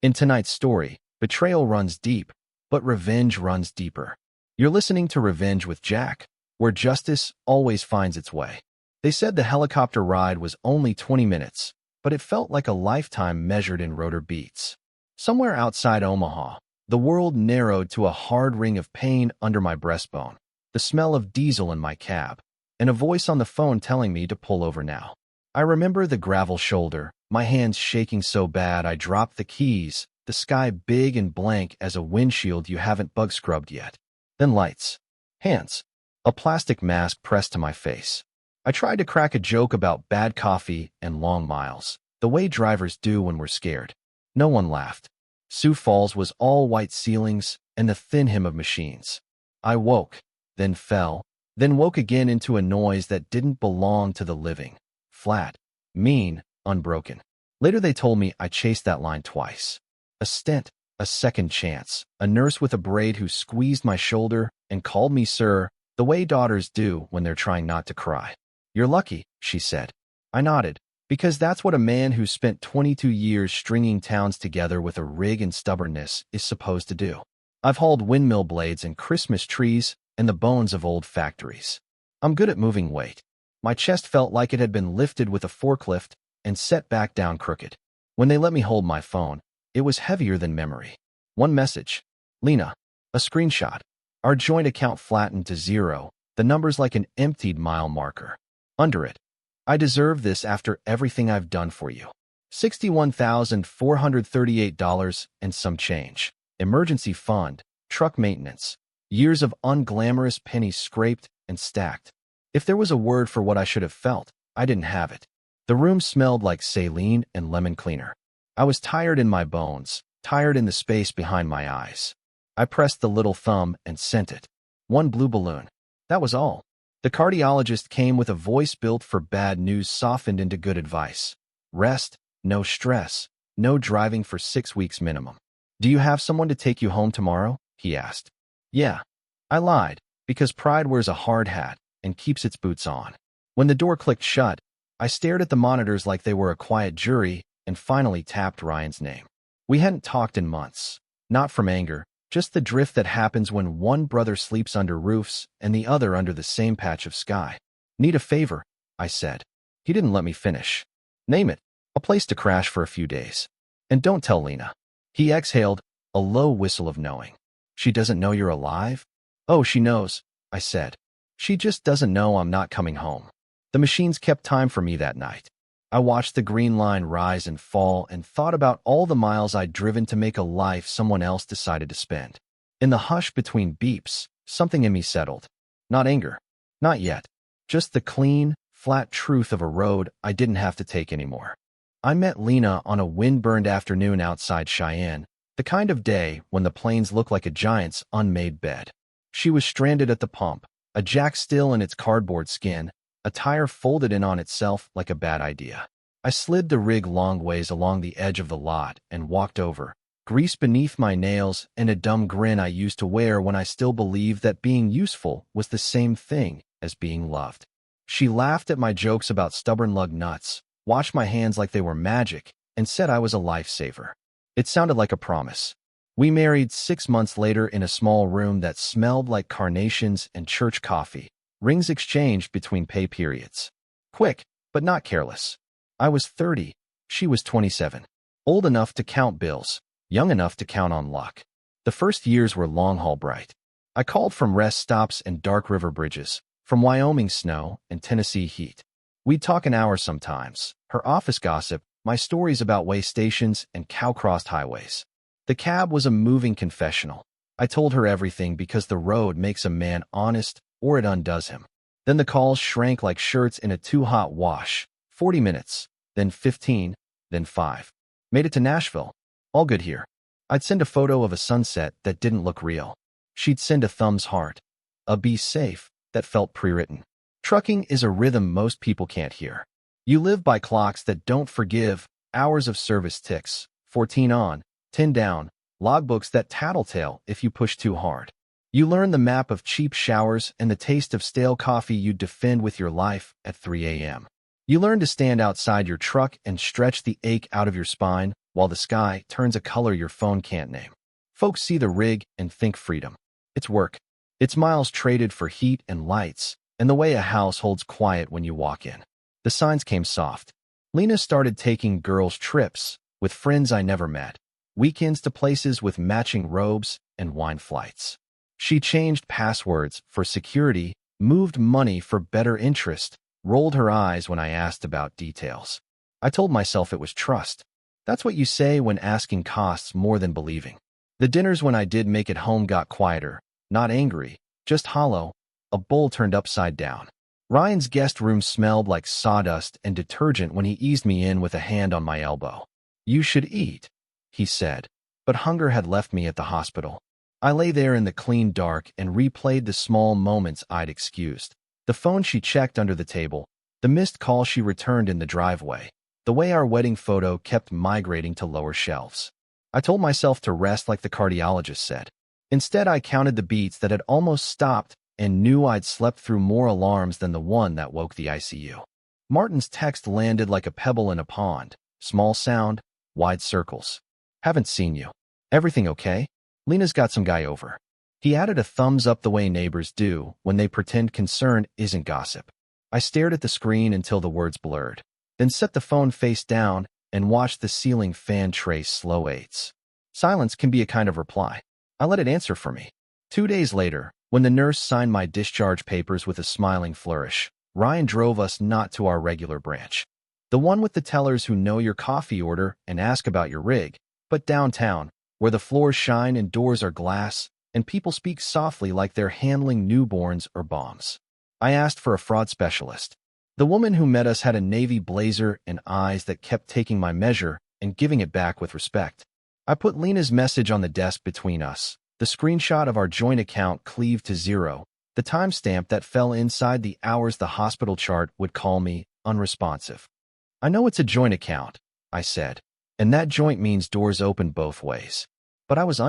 In tonight's story, betrayal runs deep, but revenge runs deeper. You're listening to Revenge with Jack, where justice always finds its way. They said the helicopter ride was only 20 minutes, but it felt like a lifetime measured in rotor beats. Somewhere outside Omaha, the world narrowed to a hard ring of pain under my breastbone, the smell of diesel in my cab, and a voice on the phone telling me to pull over now. I remember the gravel shoulder, my hands shaking so bad I dropped the keys, the sky big and blank as a windshield you haven't bug scrubbed yet. Then lights. Hands. A plastic mask pressed to my face. I tried to crack a joke about bad coffee and long miles, the way drivers do when we're scared. No one laughed. Sioux Falls was all white ceilings and the thin hum of machines. I woke, then fell, then woke again into a noise that didn't belong to the living. Flat, mean, unbroken. Later they told me I chased that line twice. A stint, a second chance, a nurse with a braid who squeezed my shoulder and called me sir, the way daughters do when they're trying not to cry. You're lucky, she said. I nodded, because that's what a man who spent 22 years stringing towns together with a rig and stubbornness is supposed to do. I've hauled windmill blades and Christmas trees and the bones of old factories. I'm good at moving weight. My chest felt like it had been lifted with a forklift and set back down crooked. When they let me hold my phone, it was heavier than memory. One message. Lena. A screenshot. Our joint account flattened to 0, the numbers like an emptied mile marker. Under it. I deserve this after everything I've done for you. $61,438 and some change. Emergency fund, truck maintenance. Years of unglamorous pennies scraped and stacked. If there was a word for what I should have felt, I didn't have it. The room smelled like saline and lemon cleaner. I was tired in my bones, tired in the space behind my eyes. I pressed the little thumb and sent it. One blue balloon. That was all. The cardiologist came with a voice built for bad news softened into good advice. Rest, no stress, no driving for 6 weeks minimum. Do you have someone to take you home tomorrow? He asked. Yeah. I lied, because pride wears a hard hat and keeps its boots on. When the door clicked shut, I stared at the monitors like they were a quiet jury and finally tapped Ryan's name. We hadn't talked in months. Not from anger, just the drift that happens when one brother sleeps under roofs and the other under the same patch of sky. Need a favor, I said. He didn't let me finish. Name it. A place to crash for a few days. And don't tell Lena. He exhaled, a low whistle of knowing. She doesn't know you're alive? Oh, she knows, I said. She just doesn't know I'm not coming home. The machines kept time for me that night. I watched the green line rise and fall and thought about all the miles I'd driven to make a life someone else decided to spend. In the hush between beeps, something in me settled. Not anger. Not yet. Just the clean, flat truth of a road I didn't have to take anymore. I met Lena on a wind-burned afternoon outside Cheyenne, the kind of day when the plains look like a giant's unmade bed. She was stranded at the pump, a jack still in its cardboard skin, a tire folded in on itself like a bad idea. I slid the rig long ways along the edge of the lot and walked over, grease beneath my nails and a dumb grin I used to wear when I still believed that being useful was the same thing as being loved. She laughed at my jokes about stubborn lug nuts, washed my hands like they were magic, and said I was a lifesaver. It sounded like a promise. We married 6 months later in a small room that smelled like carnations and church coffee. Rings exchanged between pay periods. Quick, but not careless. I was 30. She was 27. Old enough to count bills, young enough to count on luck. The first years were long-haul bright. I called from rest stops and dark river bridges, from Wyoming snow and Tennessee heat. We'd talk an hour sometimes, her office gossip, my stories about way stations and cow-crossed highways. The cab was a moving confessional. I told her everything because the road makes a man honest, or it undoes him. Then the calls shrank like shirts in a too-hot wash. 40 minutes, then 15, then 5. Made it to Nashville. All good here. I'd send a photo of a sunset that didn't look real. She'd send a thumbs heart. A be safe that felt pre-written. Trucking is a rhythm most people can't hear. You live by clocks that don't forgive, hours of service ticks, 14 on, 10 down, logbooks that tattletale if you push too hard. You learn the map of cheap showers and the taste of stale coffee you'd defend with your life at 3 a.m. You learn to stand outside your truck and stretch the ache out of your spine while the sky turns a color your phone can't name. Folks see the rig and think freedom. It's work. It's miles traded for heat and lights, and the way a house holds quiet when you walk in. The signs came soft. Lena started taking girls' trips with friends I never met, weekends to places with matching robes and wine flights. She changed passwords for security, moved money for better interest, rolled her eyes when I asked about details. I told myself it was trust. That's what you say when asking costs more than believing. The dinners when I did make it home got quieter, not angry, just hollow, a bowl turned upside down. Ryan's guest room smelled like sawdust and detergent when he eased me in with a hand on my elbow. "You should eat," he said, but hunger had left me at the hospital. I lay there in the clean dark and replayed the small moments I'd excused. The phone she checked under the table, the missed call she returned in the driveway, the way our wedding photo kept migrating to lower shelves. I told myself to rest like the cardiologist said. Instead, I counted the beats that had almost stopped and knew I'd slept through more alarms than the one that woke the ICU. Martin's text landed like a pebble in a pond. Small sound, wide circles. "Haven't seen you. Everything okay? Lena's got some guy over." He added a thumbs up the way neighbors do when they pretend concern isn't gossip. I stared at the screen until the words blurred, then set the phone face down and watched the ceiling fan trace slow eights. Silence can be a kind of reply. I let it answer for me. 2 days later, when the nurse signed my discharge papers with a smiling flourish, Ryan drove us not to our regular branch, the one with the tellers who know your coffee order and ask about your rig, but downtown, where the floors shine and doors are glass, and people speak softly like they're handling newborns or bombs. I asked for a fraud specialist. The woman who met us had a navy blazer and eyes that kept taking my measure and giving it back with respect. I put Lena's message on the desk between us, the screenshot of our joint account cleaved to 0, the timestamp that fell inside the hours the hospital chart would call me unresponsive. "I know it's a joint account," I said, "and that joint means doors open both ways." But I was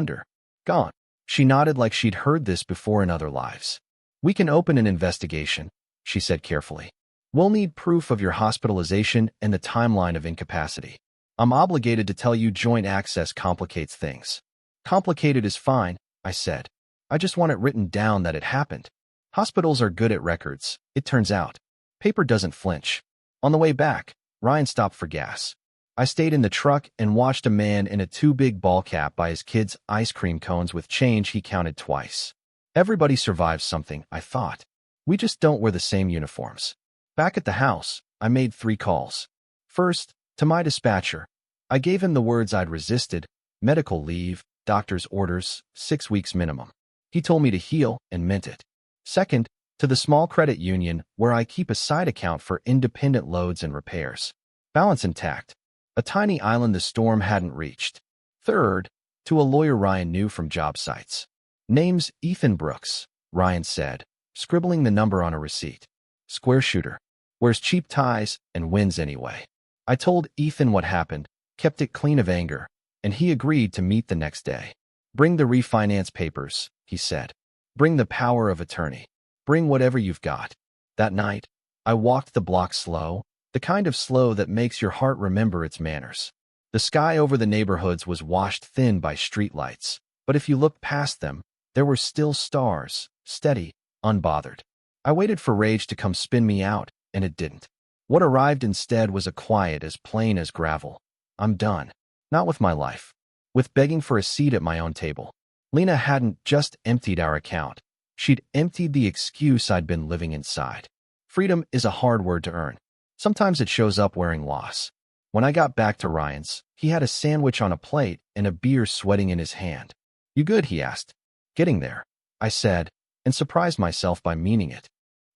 gone. She nodded like she'd heard this before in other lives. "We can open an investigation," she said carefully. "We'll need proof of your hospitalization and the timeline of incapacity. I'm obligated to tell you joint access complicates things." "Complicated is fine," I said. "I just want it written down that it happened." Hospitals are good at records, it turns out. Paper doesn't flinch. On the way back, Ryan stopped for gas. I stayed in the truck and watched a man in a too big ball cap buy his kids ice cream cones with change he counted twice. Everybody survives something, I thought. We just don't wear the same uniforms. Back at the house, I made 3 calls. First, to my dispatcher. I gave him the words I'd resisted: medical leave, doctor's orders, 6 weeks minimum. He told me to heal and meant it. Second, to the small credit union where I keep a side account for independent loads and repairs. Balance intact. A tiny island the storm hadn't reached. Third, to a lawyer Ryan knew from job sites. "Name's Ethan Brooks," Ryan said, scribbling the number on a receipt. "Square shooter. Wears cheap ties and wins anyway." I told Ethan what happened, kept it clean of anger, and he agreed to meet the next day. "Bring the refinance papers," he said. "Bring the power of attorney. Bring whatever you've got." That night, I walked the block slow, the kind of slow that makes your heart remember its manners. The sky over the neighborhoods was washed thin by streetlights, but if you looked past them, there were still stars, steady, unbothered. I waited for rage to come spin me out, and it didn't. What arrived instead was a quiet as plain as gravel. I'm done. Not with my life. With begging for a seat at my own table. Lena hadn't just emptied our account. She'd emptied the excuse I'd been living inside. Freedom is a hard word to earn. Sometimes it shows up wearing loss. When I got back to Ryan's, he had a sandwich on a plate and a beer sweating in his hand. "You good?" he asked. "Getting there," I said, and surprised myself by meaning it.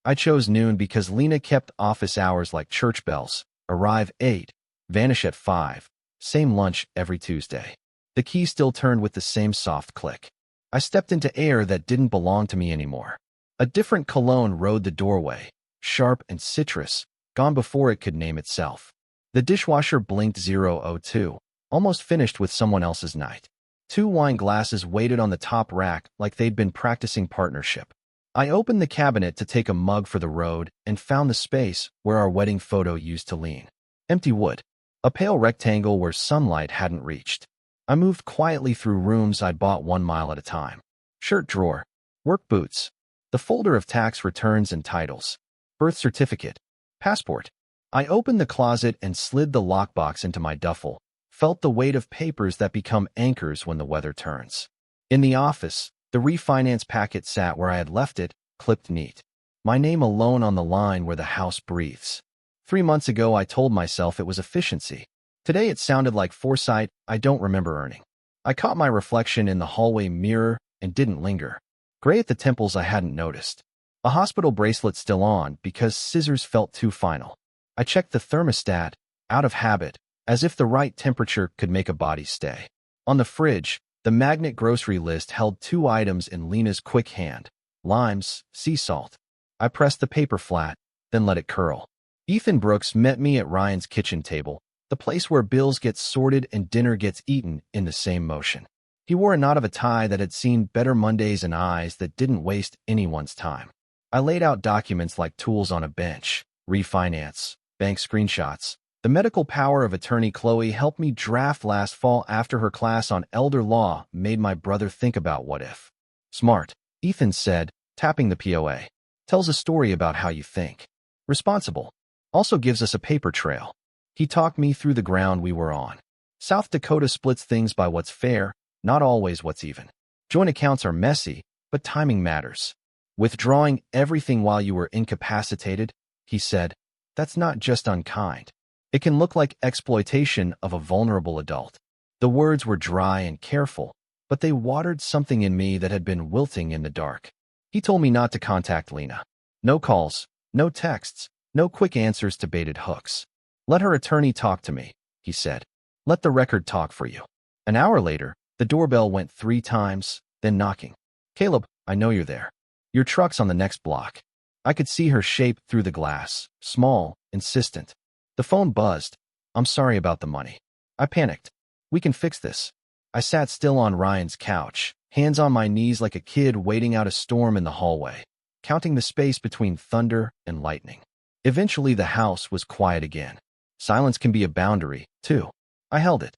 I chose noon because Lena kept office hours like church bells: arrive 8, vanish at 5, same lunch every Tuesday. The key still turned with the same soft click. I stepped into air that didn't belong to me anymore. A different cologne rode the doorway, sharp and citrus, gone before it could name itself. The dishwasher blinked 0:02, almost finished with someone else's night. 2 wine glasses waited on the top rack like they'd been practicing partnership. I opened the cabinet to take a mug for the road and found the space where our wedding photo used to lean. Empty wood. a pale rectangle where sunlight hadn't reached. I moved quietly through rooms I'd bought 1 mile at a time. Shirt drawer, work boots, the folder of tax returns and titles, birth certificate, passport. I opened the closet and slid the lockbox into my duffel, felt the weight of papers that become anchors when the weather turns. In the office, the refinance packet sat where I had left it, clipped neat. My name alone on the line where the house breathes. 3 months ago, I told myself it was efficiency. Today, it sounded like foresight I don't remember earning. I caught my reflection in the hallway mirror and didn't linger. Gray at the temples I hadn't noticed. A hospital bracelet still on because scissors felt too final. I checked the thermostat, out of habit, as if the right temperature could make a body stay. On the fridge, the magnet grocery list held 2 items in Lena's quick hand: limes, sea salt. I pressed the paper flat, then let it curl. Ethan Brooks met me at Ryan's kitchen table, the place where bills get sorted and dinner gets eaten in the same motion. He wore a knot of a tie that had seen better Mondays and eyes that didn't waste anyone's time. I laid out documents like tools on a bench: refinance, bank screenshots. The medical power of attorney Chloe helped me draft last fall after her class on elder law made my brother think about what if. Smart, Ethan said, tapping the POA. Tells a story about how you think. Responsible. Also gives us a paper trail. He talked me through the ground we were on. South Dakota splits things by what's fair, not always what's even. Joint accounts are messy, but timing matters. Withdrawing everything while you were incapacitated, he said, that's not just unkind. It can look like exploitation of a vulnerable adult. The words were dry and careful, but they watered something in me that had been wilting in the dark. He told me not to contact Lena. No calls, no texts, no quick answers to baited hooks. Let her attorney talk to me, he said. Let the record talk for you. An hour later, the doorbell went 3 times, then knocking. Caleb, I know you're there. Your truck's on the next block. I could see her shape through the glass, small, insistent. The phone buzzed. I'm sorry about the money. I panicked. We can fix this. I sat still on Ryan's couch, hands on my knees like a kid waiting out a storm in the hallway, counting the space between thunder and lightning. Eventually, the house was quiet again. Silence can be a boundary, too. I held it.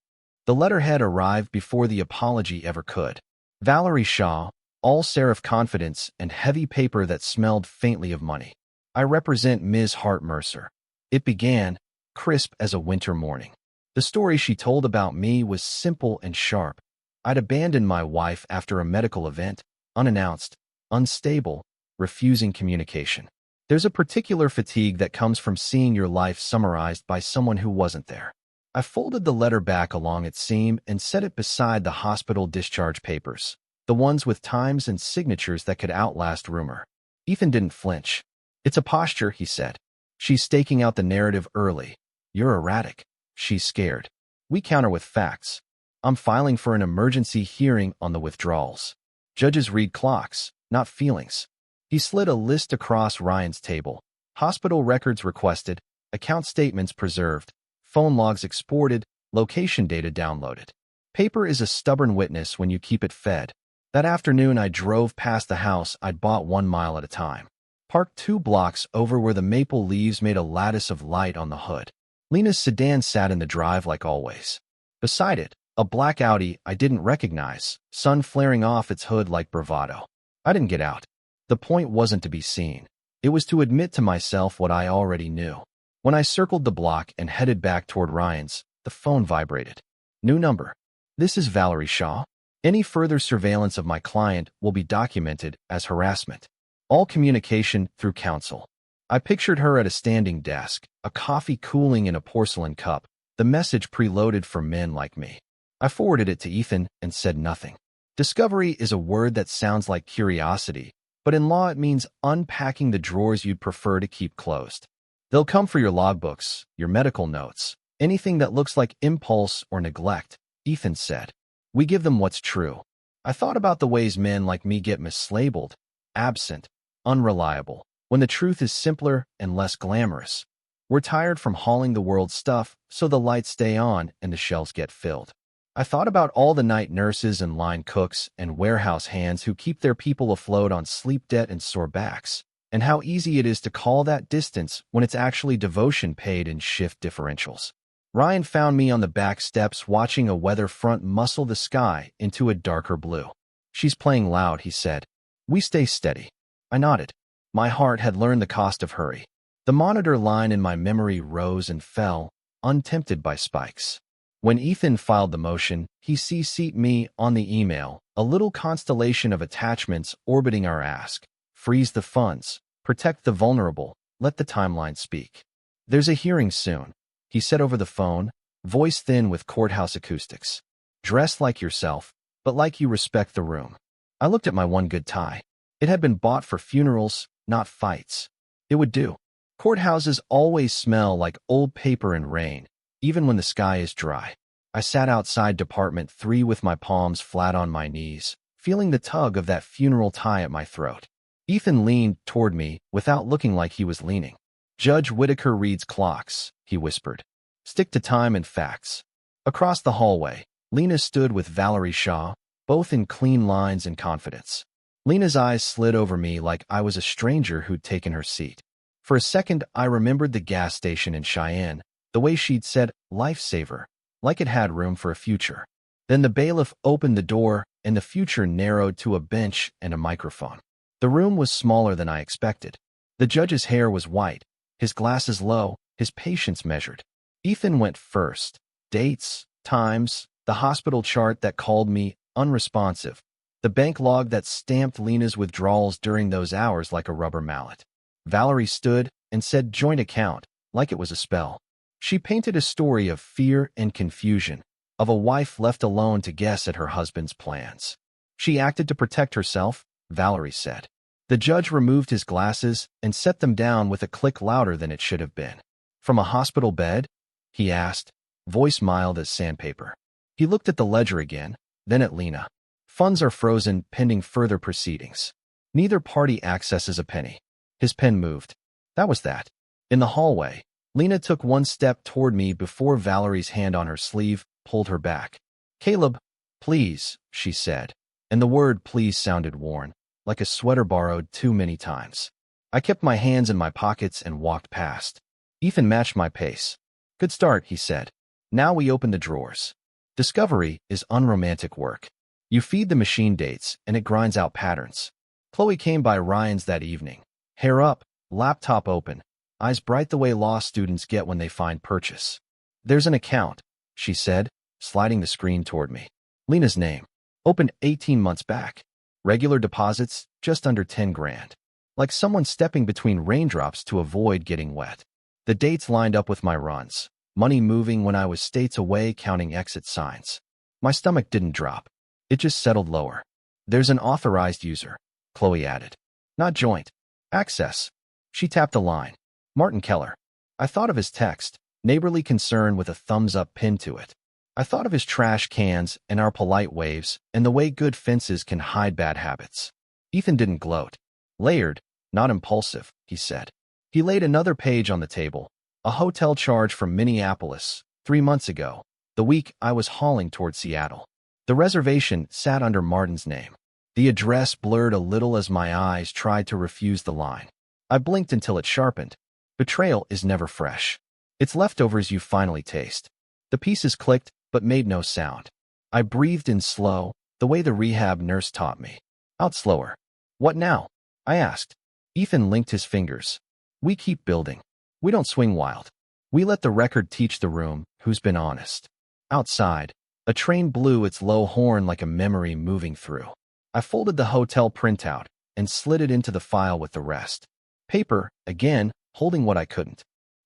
The letterhead arrived before the apology ever could. Valerie Shaw, all serif confidence and heavy paper that smelled faintly of money. I represent Ms. Hart Mercer. It began, crisp as a winter morning. The story she told about me was simple and sharp. I'd abandoned my wife after a medical event, unannounced, unstable, refusing communication. There's a particular fatigue that comes from seeing your life summarized by someone who wasn't there. I folded the letter back along its seam and set it beside the hospital discharge papers, the ones with times and signatures that could outlast rumor. Ethan didn't flinch. It's a posture, he said. She's staking out the narrative early. You're erratic. She's scared. We counter with facts. I'm filing for an emergency hearing on the withdrawals. Judges read clocks, not feelings. He slid a list across Ryan's table. Hospital records requested, account statements preserved, phone logs exported, location data downloaded. Paper is a stubborn witness when you keep it fed. That afternoon, I drove past the house I'd bought 1 mile at a time. Parked 2 blocks over where the maple leaves made a lattice of light on the hood. Lena's sedan sat in the drive like always. Beside it, a black Audi I didn't recognize, sun flaring off its hood like bravado. I didn't get out. The point wasn't to be seen. It was to admit to myself what I already knew. When I circled the block and headed back toward Ryan's, the phone vibrated. New number. This is Valerie Shaw. Any further surveillance of my client will be documented as harassment. All communication through counsel. I pictured her at a standing desk, a coffee cooling in a porcelain cup, the message preloaded for men like me. I forwarded it to Ethan and said nothing. Discovery is a word that sounds like curiosity, but in law it means unpacking the drawers you'd prefer to keep closed. They'll come for your logbooks, your medical notes, anything that looks like impulse or neglect, Ethan said. We give them what's true. I thought about the ways men like me get mislabeled, absent, unreliable, when the truth is simpler and less glamorous. We're tired from hauling the world's stuff, so the lights stay on and the shelves get filled. I thought about all the night nurses and line cooks and warehouse hands who keep their people afloat on sleep debt and sore backs, and how easy it is to call that distance when it's actually devotion paid in shift differentials. Ryan found me on the back steps watching a weather front muscle the sky into a darker blue. She's playing loud, he said. We stay steady. I nodded. My heart had learned the cost of hurry. The monitor line in my memory rose and fell, untempted by spikes. When Ethan filed the motion, he CC'd me on the email, a little constellation of attachments orbiting our ask. Freeze the funds, protect the vulnerable, let the timeline speak. There's a hearing soon, he said over the phone, voice thin with courthouse acoustics. Dress like yourself, but like you respect the room. I looked at my one good tie. It had been bought for funerals, not fights. It would do. Courthouses always smell like old paper and rain, even when the sky is dry. I sat outside Department 3 with my palms flat on my knees, feeling the tug of that funeral tie at my throat. Ethan leaned toward me without looking like he was leaning. Judge Whitaker reads clocks, he whispered. Stick to time and facts. Across the hallway, Lena stood with Valerie Shaw, both in clean lines and confidence. Lena's eyes slid over me like I was a stranger who'd taken her seat. For a second, I remembered the gas station in Cheyenne, the way she'd said, lifesaver, like it had room for a future. Then the bailiff opened the door, and the future narrowed to a bench and a microphone. The room was smaller than I expected. The judge's hair was white, his glasses low, his patience measured. Ethan went first. Dates, times, the hospital chart that called me unresponsive, the bank log that stamped Lena's withdrawals during those hours like a rubber mallet. Valerie stood and said joint account, like it was a spell. She painted a story of fear and confusion, of a wife left alone to guess at her husband's plans. She acted to protect herself, Valerie said. The judge removed his glasses and set them down with a click louder than it should have been. From a hospital bed? He asked, voice mild as sandpaper. He looked at the ledger again, then at Lena. Funds are frozen pending further proceedings. Neither party accesses a penny. His pen moved. That was that. In the hallway, Lena took one step toward me before Valerie's hand on her sleeve pulled her back. Caleb, please, she said, and the word please sounded worn, like a sweater borrowed too many times. I kept my hands in my pockets and walked past. Ethan matched my pace. Good start, he said. Now we open the drawers. Discovery is unromantic work. You feed the machine dates, and it grinds out patterns. Chloe came by Ryan's that evening. Hair up, laptop open, eyes bright the way law students get when they find purchase. There's an account, she said, sliding the screen toward me. Lena's name. Opened 18 months back. Regular deposits, just under 10 grand. Like someone stepping between raindrops to avoid getting wet. The dates lined up with my runs. Money moving when I was states away counting exit signs. My stomach didn't drop. It just settled lower. There's an authorized user, Chloe added. Not joint. Access. She tapped a line. Martin Keller. I thought of his text, neighborly concern with a thumbs-up pinned to it. I thought of his trash cans and our polite waves and the way good fences can hide bad habits. Ethan didn't gloat. Layered, not impulsive, he said. He laid another page on the table. A hotel charge from Minneapolis, 3 months ago, the week I was hauling toward Seattle. The reservation sat under Martin's name. The address blurred a little as my eyes tried to refuse the line. I blinked until it sharpened. Betrayal is never fresh. It's leftovers you finally taste. The pieces clicked, but made no sound. I breathed in slow, the way the rehab nurse taught me. Out slower. What now? I asked. Ethan linked his fingers. We keep building. We don't swing wild. We let the record teach the room who's been honest. Outside, a train blew its low horn like a memory moving through. I folded the hotel printout and slid it into the file with the rest. Paper, again, holding what I couldn't.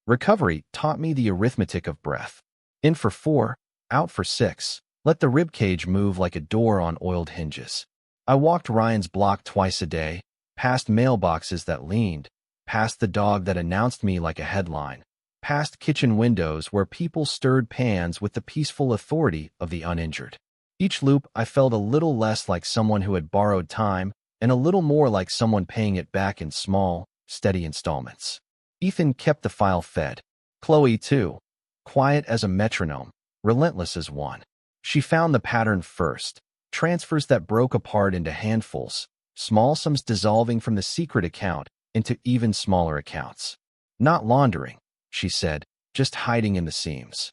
Recovery taught me the arithmetic of breath. In for 4, out for 6. Let the ribcage move like a door on oiled hinges. I walked Ryan's block twice a day, past mailboxes that leaned, past the dog that announced me like a headline, past kitchen windows where people stirred pans with the peaceful authority of the uninjured. Each loop I felt a little less like someone who had borrowed time and a little more like someone paying it back in small, steady installments. Ethan kept the file fed. Chloe, too. Quiet as a metronome, relentless as one. She found the pattern first. Transfers that broke apart into handfuls, small sums dissolving from the secret account into even smaller accounts. Not laundering, she said, just hiding in the seams.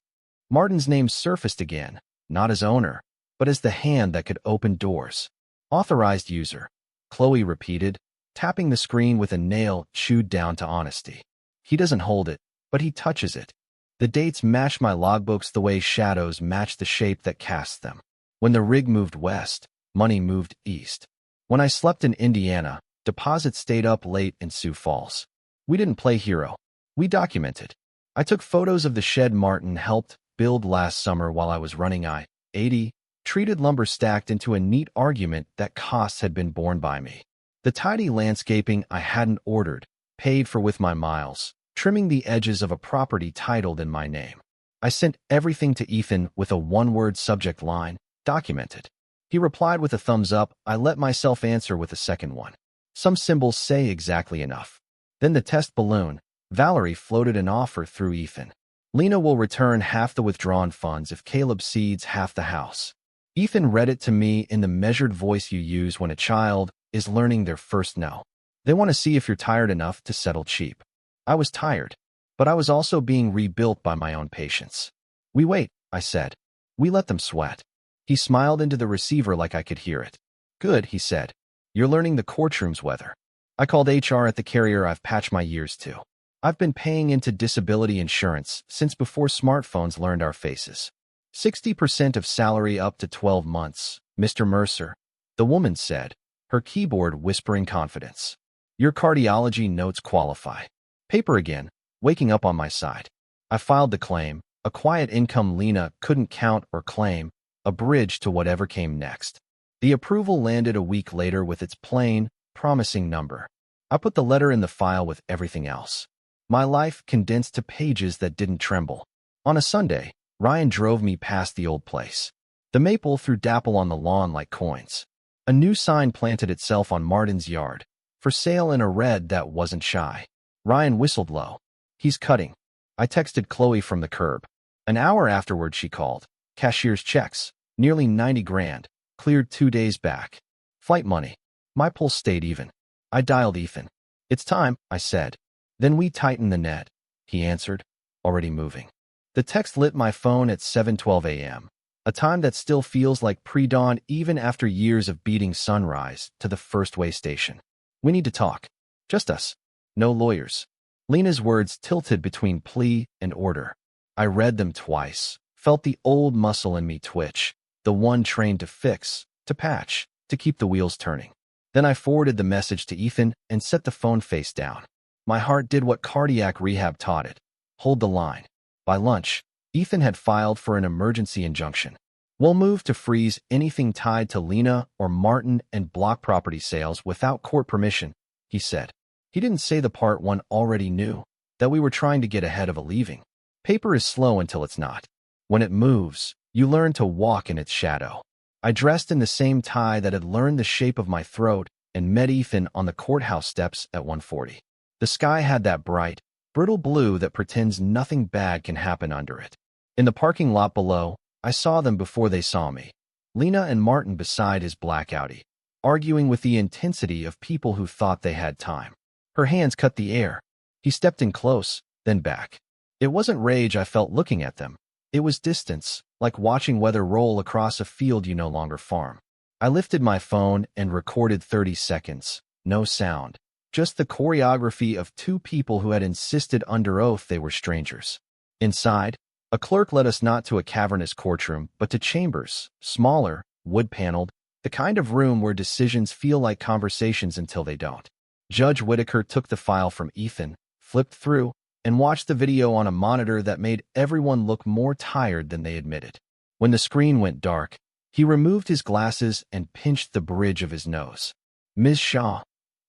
Martin's name surfaced again, not as owner, but as the hand that could open doors. Authorized user, Chloe repeated, tapping the screen with a nail chewed down to honesty. He doesn't hold it, but he touches it. The dates match my logbooks the way shadows match the shape that casts them. When the rig moved west, money moved east. When I slept in Indiana, deposits stayed up late in Sioux Falls. We didn't play hero. We documented. I took photos of the shed Martin helped build last summer while I was running I-80, treated lumber stacked into a neat argument that costs had been borne by me. The tidy landscaping I hadn't ordered, paid for with my miles, trimming the edges of a property titled in my name. I sent everything to Ethan with a one-word subject line, documented. He replied with a thumbs up. I let myself answer with a second one. Some symbols say exactly enough. Then the test balloon. Valerie floated an offer through Ethan. Lena will return half the withdrawn funds if Caleb cedes half the house. Ethan read it to me in the measured voice you use when a child is learning their first no. They want to see if you're tired enough to settle cheap. I was tired, but I was also being rebuilt by my own patience. We wait, I said. We let them sweat. He smiled into the receiver like I could hear it. Good, he said. You're learning the courtroom's weather. I called HR at the carrier I've patched my years to. I've been paying into disability insurance since before smartphones learned our faces. 60% of salary up to 12 months, Mr. Mercer, the woman said, her keyboard whispering confidence. Your cardiology notes qualify. Paper again, waking up on my side. I filed the claim, a quiet income Lena couldn't count or claim, a bridge to whatever came next. The approval landed a week later with its plain, promising number. I put the letter in the file with everything else. My life condensed to pages that didn't tremble. On a Sunday, Ryan drove me past the old place. The maple threw dapple on the lawn like coins. A new sign planted itself on Martin's yard, for sale in a red that wasn't shy. Ryan whistled low. He's cutting. I texted Chloe from the curb. An hour afterward she called. Cashier's checks, nearly 90 grand, cleared 2 days back. Flight money. My pulse stayed even. I dialed Ethan. It's time, I said. Then we tightened the net, he answered, already moving. The text lit my phone at 7:12 a.m., a time that still feels like pre-dawn even after years of beating sunrise to the first way station. We need to talk. Just us. No lawyers. Lena's words tilted between plea and order. I read them twice, felt the old muscle in me twitch, the one trained to fix, to patch, to keep the wheels turning. Then I forwarded the message to Ethan and set the phone face down. My heart did what cardiac rehab taught it. Hold the line. By lunch, Ethan had filed for an emergency injunction. We'll move to freeze anything tied to Lena or Martin and block property sales without court permission, he said. He didn't say the part one already knew, that we were trying to get ahead of a leaving. Paper is slow until it's not. When it moves, you learn to walk in its shadow. I dressed in the same tie that had learned the shape of my throat and met Ethan on the courthouse steps at 1:40. The sky had that bright, brittle blue that pretends nothing bad can happen under it. In the parking lot below, I saw them before they saw me. Lena and Martin beside his black Audi, arguing with the intensity of people who thought they had time. Her hands cut the air. He stepped in close, then back. It wasn't rage I felt looking at them. It was distance, like watching weather roll across a field you no longer farm. I lifted my phone and recorded 30 seconds. No sound. Just the choreography of two people who had insisted under oath they were strangers. Inside, a clerk led us not to a cavernous courtroom, but to chambers, smaller, wood-paneled, the kind of room where decisions feel like conversations until they don't. Judge Whitaker took the file from Ethan, flipped through, and watched the video on a monitor that made everyone look more tired than they admitted. When the screen went dark, he removed his glasses and pinched the bridge of his nose. Ms. Shaw,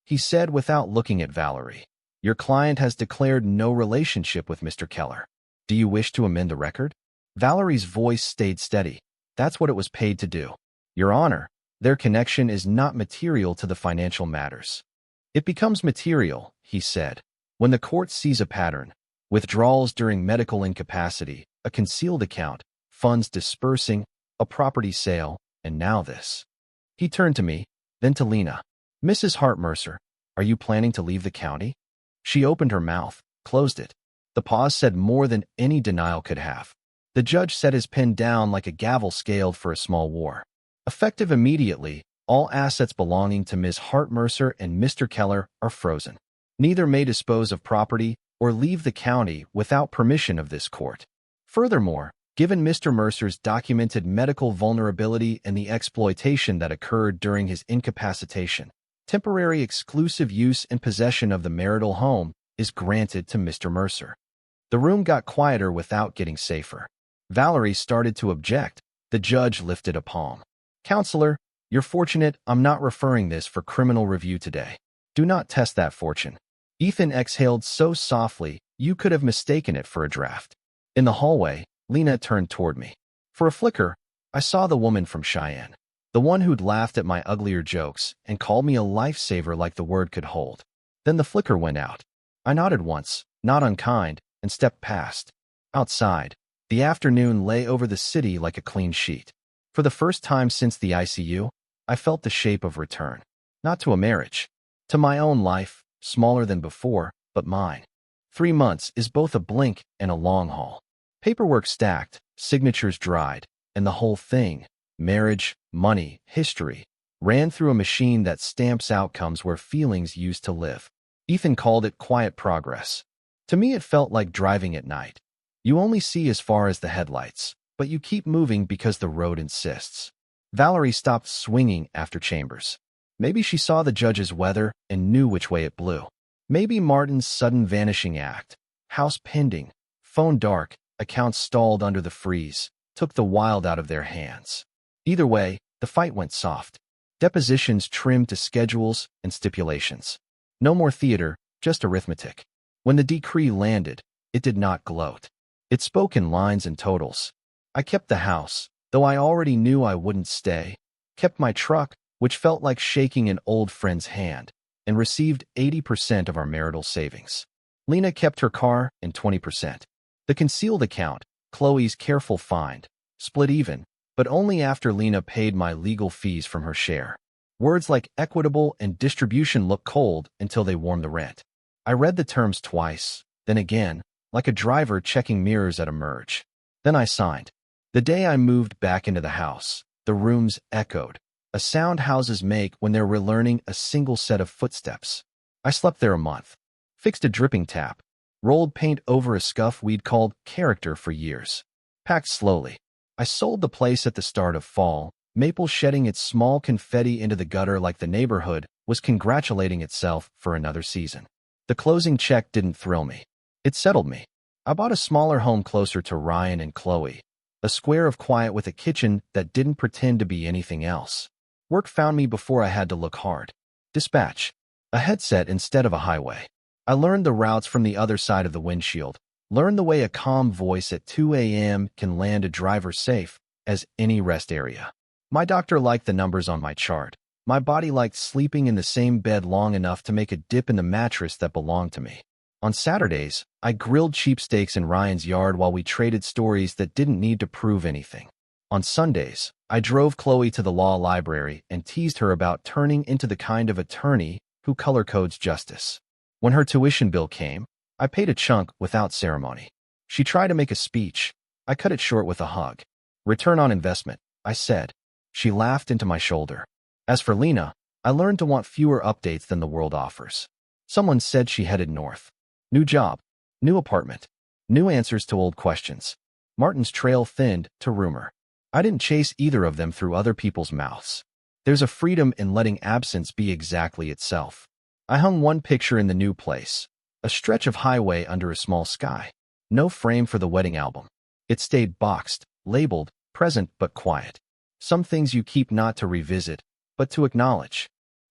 he said without looking at Valerie, your client has declared no relationship with Mr. Keller. Do you wish to amend the record? Valerie's voice stayed steady. That's what it was paid to do. Your Honor, their connection is not material to the financial matters. It becomes material, he said, when the court sees a pattern, withdrawals during medical incapacity, a concealed account, funds dispersing, a property sale, and now this. He turned to me, then to Lena. Mrs. Hart Mercer, are you planning to leave the county? She opened her mouth, closed it. The pause said more than any denial could have. The judge set his pen down like a gavel scaled for a small war. Effective immediately, all assets belonging to Ms. Hart Mercer and Mr. Keller are frozen. Neither may dispose of property or leave the county without permission of this court. Furthermore, given Mr. Mercer's documented medical vulnerability and the exploitation that occurred during his incapacitation, temporary exclusive use and possession of the marital home is granted to Mr. Mercer. The room got quieter without getting safer. Valerie started to object. The judge lifted a palm. "Counselor, you're fortunate I'm not referring this for criminal review today. Do not test that fortune." Ethan exhaled so softly you could have mistaken it for a draft. In the hallway, Lena turned toward me. For a flicker, I saw the woman from Cheyenne, the one who'd laughed at my uglier jokes and called me a lifesaver like the word could hold. Then the flicker went out. I nodded once, not unkind, and stepped past. Outside, the afternoon lay over the city like a clean sheet. For the first time since the ICU, I felt the shape of return. Not to a marriage. To my own life, smaller than before, but mine. 3 months is both a blink and a long haul. Paperwork stacked, signatures dried, and the whole thing, marriage, money, history, ran through a machine that stamps outcomes where feelings used to live. Ethan called it quiet progress. To me it felt like driving at night. You only see as far as the headlights, but you keep moving because the road insists. Valerie stopped swinging after Chambers. Maybe she saw the judge's weather and knew which way it blew. Maybe Martin's sudden vanishing act, house pending, phone dark, accounts stalled under the freeze, took the wild out of their hands. Either way, the fight went soft. Depositions trimmed to schedules and stipulations. No more theater, just arithmetic. When the decree landed, it did not gloat. It spoke in lines and totals. I kept the house, though I already knew I wouldn't stay, kept my truck, which felt like shaking an old friend's hand, and received 80% of our marital savings. Lena kept her car and 20%. The concealed account, Chloe's careful find, split even, but only after Lena paid my legal fees from her share. Words like equitable and distribution look cold until they warm the rent. I read the terms twice, then again, like a driver checking mirrors at a merge. Then I signed. The day I moved back into the house, the rooms echoed, a sound houses make when they're relearning a single set of footsteps. I slept there a month, fixed a dripping tap, rolled paint over a scuff we'd called character for years. Packed slowly. I sold the place at the start of fall, Maple shedding its small confetti into the gutter like the neighborhood was congratulating itself for another season. The closing check didn't thrill me. It settled me. I bought a smaller home closer to Ryan and Chloe, a square of quiet with a kitchen that didn't pretend to be anything else. Work found me before I had to look hard. Dispatch. A headset instead of a highway. I learned the routes from the other side of the windshield, learned the way a calm voice at 2 a.m. can land a driver safe as any rest area. My doctor liked the numbers on my chart. My body liked sleeping in the same bed long enough to make a dip in the mattress that belonged to me. On Saturdays, I grilled cheap steaks in Ryan's yard while we traded stories that didn't need to prove anything. On Sundays, I drove Chloe to the law library and teased her about turning into the kind of attorney who color codes justice. When her tuition bill came, I paid a chunk without ceremony. She tried to make a speech. I cut it short with a hug. Return on investment, I said. She laughed into my shoulder. As for Lena, I learned to want fewer updates than the world offers. Someone said she headed north. New job, new apartment, new answers to old questions. Martin's trail thinned to rumor. I didn't chase either of them through other people's mouths. There's a freedom in letting absence be exactly itself. I hung one picture in the new place, a stretch of highway under a small sky. No frame for the wedding album. It stayed boxed, labeled, present but quiet. Some things you keep not to revisit, but to acknowledge.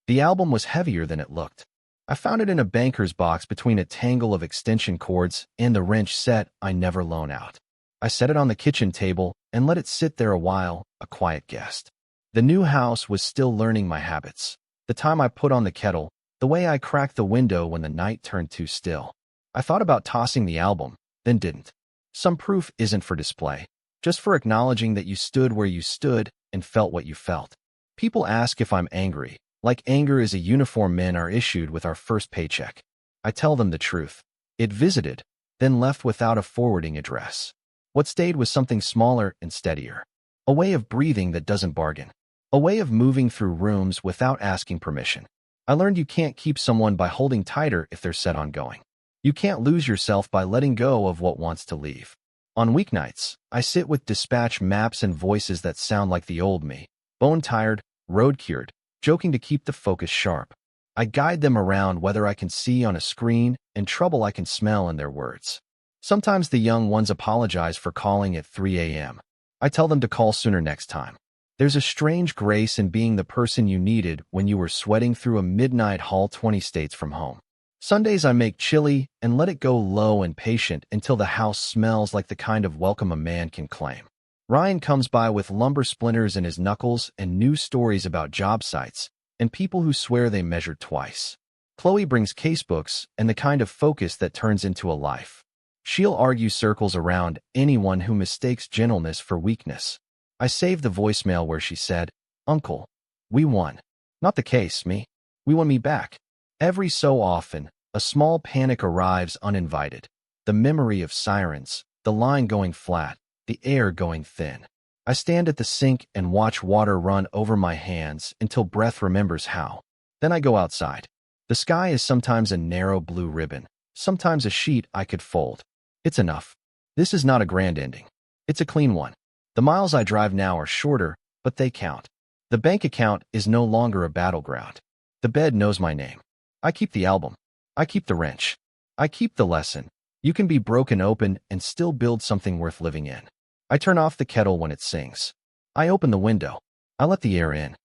The album was heavier than it looked. I found it in a banker's box between a tangle of extension cords and the wrench set I never loan out. I set it on the kitchen table and let it sit there a while, a quiet guest. The new house was still learning my habits. The time I put on the kettle, the way I cracked the window when the night turned too still. I thought about tossing the album, then didn't. Some proof isn't for display, just for acknowledging that you stood where you stood and felt what you felt. People ask if I'm angry, like anger is a uniform men are issued with our first paycheck. I tell them the truth. It visited, then left without a forwarding address. What stayed was something smaller and steadier. A way of breathing that doesn't bargain. A way of moving through rooms without asking permission. I learned you can't keep someone by holding tighter if they're set on going. You can't lose yourself by letting go of what wants to leave. On weeknights, I sit with dispatch maps and voices that sound like the old me, bone-tired, road-cured, joking to keep the focus sharp. I guide them around whether I can see on a screen and trouble I can smell in their words. Sometimes the young ones apologize for calling at 3 a.m. I tell them to call sooner next time. There's a strange grace in being the person you needed when you were sweating through a midnight haul 20 states from home. Sundays I make chili and let it go low and patient until the house smells like the kind of welcome a man can claim. Ryan comes by with lumber splinters in his knuckles and news stories about job sites and people who swear they measured twice. Chloe brings casebooks and the kind of focus that turns into a life. She'll argue circles around anyone who mistakes gentleness for weakness. I saved the voicemail where she said, "Uncle, we won. Not the case, me. We want me back." Every so often, a small panic arrives uninvited. The memory of sirens, the line going flat, the air going thin. I stand at the sink and watch water run over my hands until breath remembers how. Then I go outside. The sky is sometimes a narrow blue ribbon, sometimes a sheet I could fold. It's enough. This is not a grand ending. It's a clean one. The miles I drive now are shorter, but they count. The bank account is no longer a battleground. The bed knows my name. I keep the album. I keep the wrench. I keep the lesson. You can be broken open and still build something worth living in. I turn off the kettle when it sings. I open the window. I let the air in.